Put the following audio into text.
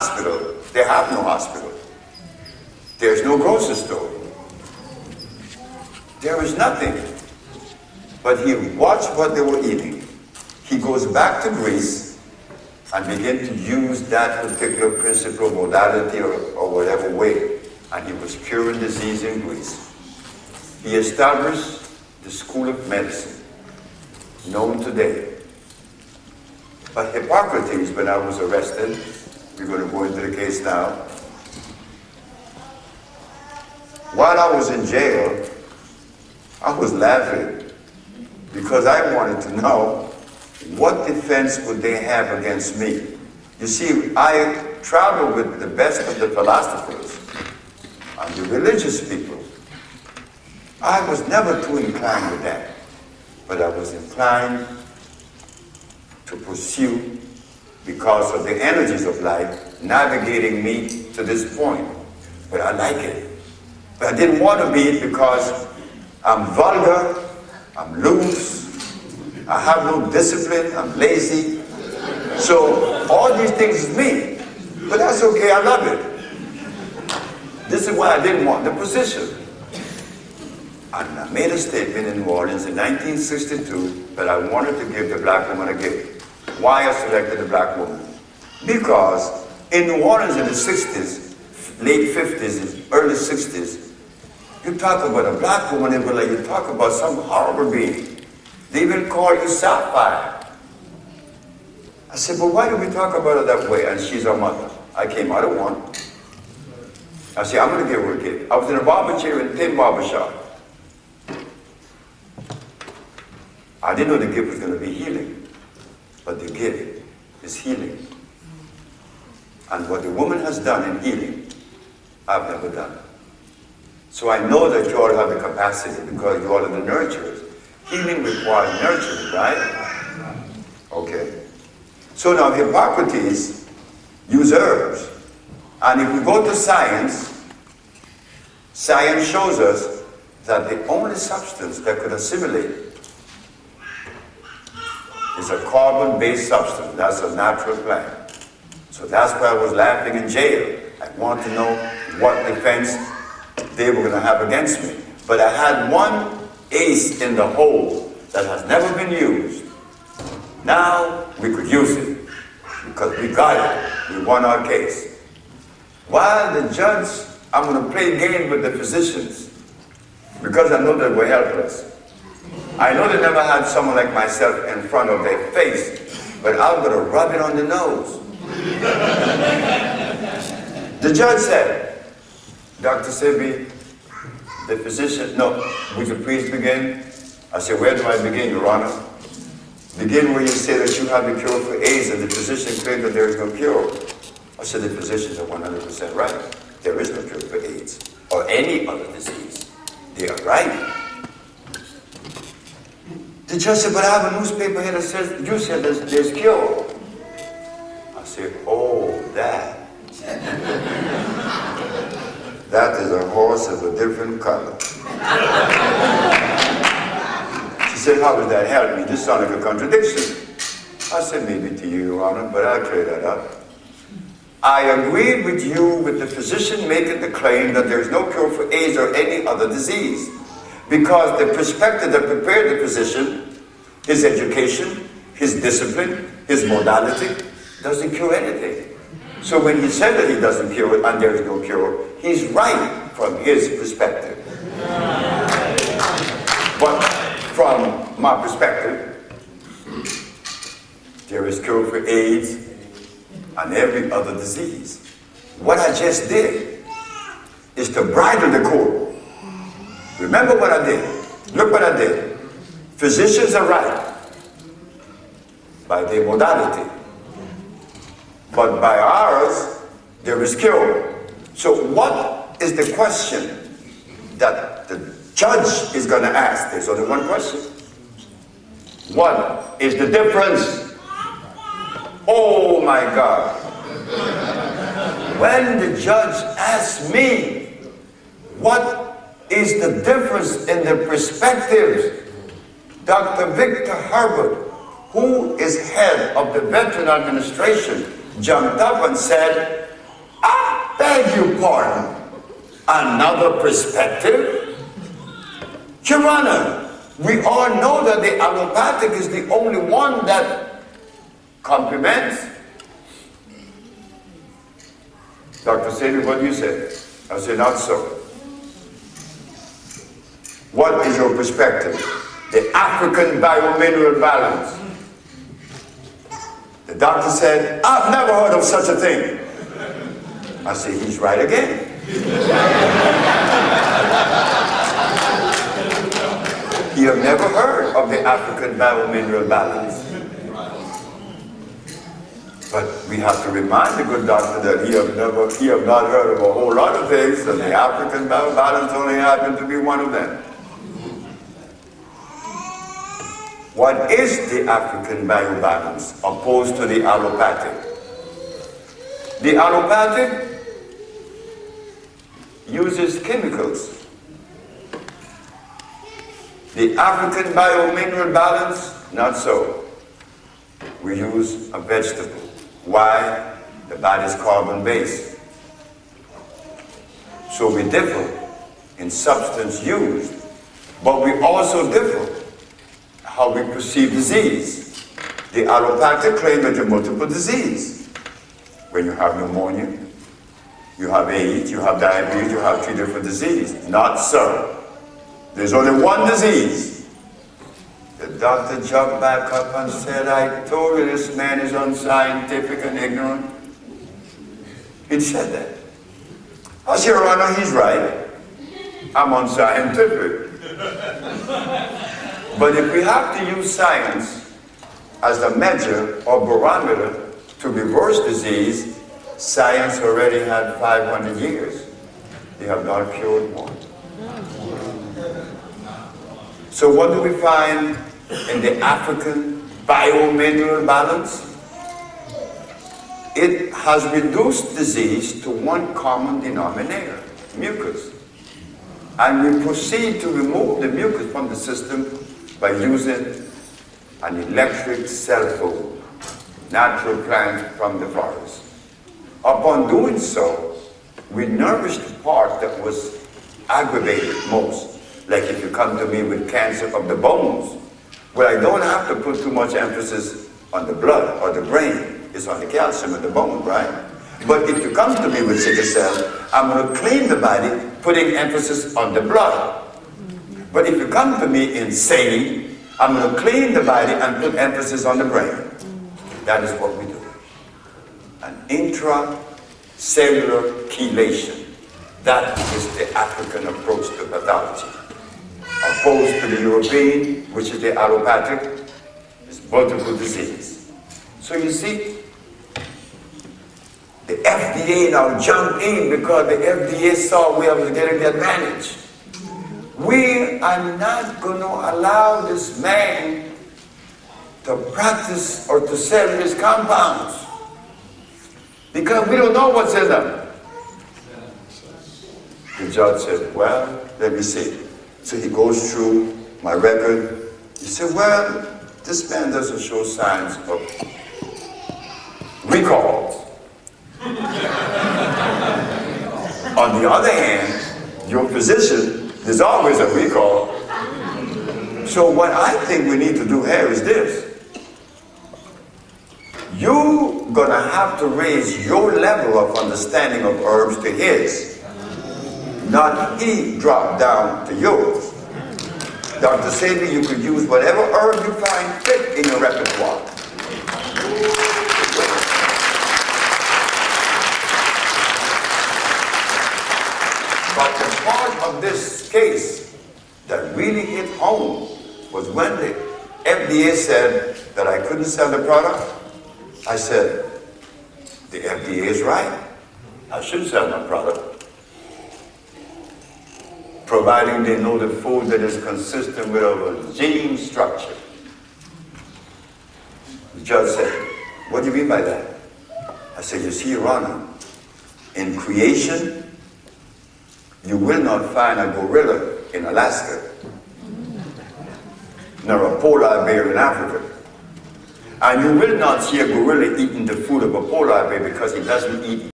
hospital, they have no hospital. There's no grocery store. There is nothing. But he watched what they were eating. He goes back to Greece and begins to use that particular principle, modality, or whatever way. And he was curing disease in Greece. He established the School of Medicine, known today. But Hippocrates, when I was arrested, we're going to go into the case now. While I was in jail, I was laughing because I wanted to know what defense would they have against me. You see, I traveled with the best of the philosophers and the religious people. I was never too inclined with that, but I was inclined to pursue, because of the energies of life navigating me to this point. But I like it. But I didn't want to be it because I'm vulgar, I'm loose, I have no discipline, I'm lazy. So all these things is me. But that's okay, I love it. This is why I didn't want the position. And I made a statement in New Orleans in 1962 that I wanted to give the black woman a gift. Why I selected the black woman? Because in New Orleans in the 60s, late 50s, early 60s, you talk about a black woman, it was like you talk about some horrible being. They even call you Sapphire. I said, but why do we talk about her that way? And she's our mother. I came out of one. I said, I'm going to give her a gift. I was in a barber chair in a thin barber shop. I didn't know the gift was going to be healing. But the gift is healing. And what the woman has done in healing, I've never done. So I know that you all have the capacity because you all are the nurturers. Healing requires nurturing, right? Okay. So now Hippocrates used herbs. And if we go to science, science shows us that the only substance that could assimilate is a carbon-based substance. That's a natural plant. So that's why I was laughing in jail. I wanted to know what defense they were going to have against me. But I had one ace in the hole that has never been used. Now we could use it because we got it. We won our case. While the judge, I'm going to play games with the physicians because I know that we're helpless. I know they never had someone like myself in front of their face, but I'm going to rub it on the nose. The judge said, Dr. Sebi, the physician, no, would you please begin? I said, where do I begin, Your Honor? Begin where you say that you have the cure for AIDS and the physician claimed that there is no cure. I said, the physicians are 100% right. There is no cure for AIDS or any other disease. They are right. The judge said, but I have a newspaper here that says, you said there's cure. I said, oh, that. That is a horse of a different color. She said, how does that help me? This sounds like a contradiction. I said, maybe to you, Your Honor, but I'll clear that up. I agreed with you with the physician making the claim that there is no cure for AIDS or any other disease. Because the perspective that prepared the physician, his education, his discipline, his modality, doesn't cure anything. So when he said that he doesn't cure it and there is no cure, he's right from his perspective. But from my perspective, there is cure for AIDS and every other disease. What I just did is to bridle the court. Remember what I did. Look what I did. Physicians are right by their modality. But by ours, there is cure. So what is the question that the judge is going to ask? There's only one question. What is the difference? Oh my God. When the judge asks me, what is the difference in the perspectives? Dr. Victor Herbert, who is head of the Veteran Administration, jumped up and said, Beg your pardon. Another perspective? Your Honor, we all know that the allopathic is the only one that complements. Dr. Sebi, what do you say? I say, not so. What is your perspective? The African biomineral balance. The doctor said, I've never heard of such a thing. I say, he's right again. You have never heard of the African biomineral balance. But we have to remind the good doctor that he have not heard of a whole lot of things, and the African biobalance only happened to be one of them. What is the African biobalance opposed to the allopathic? The allopathic uses chemicals. The African biomineral balance, not so. We use a vegetable. Why? The body is carbon-based. So we differ in substance used, but we also differ how we perceive disease. The allopathic claim that you're multiple disease. When you have pneumonia, you have AIDS, you have diabetes, you have 3 different diseases. Not so. There's only one disease. The doctor jumped back up and said, I told you this man is unscientific and ignorant. He said that. I said, Your Honor, he's right. I'm unscientific. But if we have to use science as the measure or barometer to reverse disease, science already had 500 years. They have not cured one. So what do we find in the African biomineral balance? It has reduced disease to one common denominator, mucus. And we proceed to remove the mucus from the system by using an electric cell phone, natural plant from the forest. Upon doing so, we nourish the part that was aggravated most. Like if you come to me with cancer of the bones, well, I don't have to put too much emphasis on the blood or the brain. It's on the calcium in the bone, right? But if you come to me with sickle cell, I'm going to clean the body, putting emphasis on the blood. But if you come to me insane, I'm going to clean the body and put emphasis on the brain. That is what we do. An intracellular chelation. That is the African approach to pathology. Opposed to the European, which is the allopathic, is multiple disease. So you see, the FDA now jumped in because the FDA saw we were getting the advantage. We are not going to allow this man to practice or to sell his compounds because we don't know what's in them. The judge said, well, let me see. So he goes through my record. He said, well, this man doesn't show signs of recalls. On the other hand, your physician, there's always a recall. So what I think we need to do here is this. You're going to have to raise your level of understanding of herbs to his. Not he drop down to yours. Dr. Sebi, you could use whatever herb you find fit in your repertoire. But the part of this case that really hit home was when the FDA said that I couldn't sell the product. I said, the FDA is right. I should sell my product, providing they know the food that is consistent with our gene structure. The judge said, what do you mean by that? I said, you see, Your Honor, in creation, you will not find a gorilla in Alaska, nor a polar bear in Africa. And you will not see a gorilla eating the food of a polar bear because he doesn't eat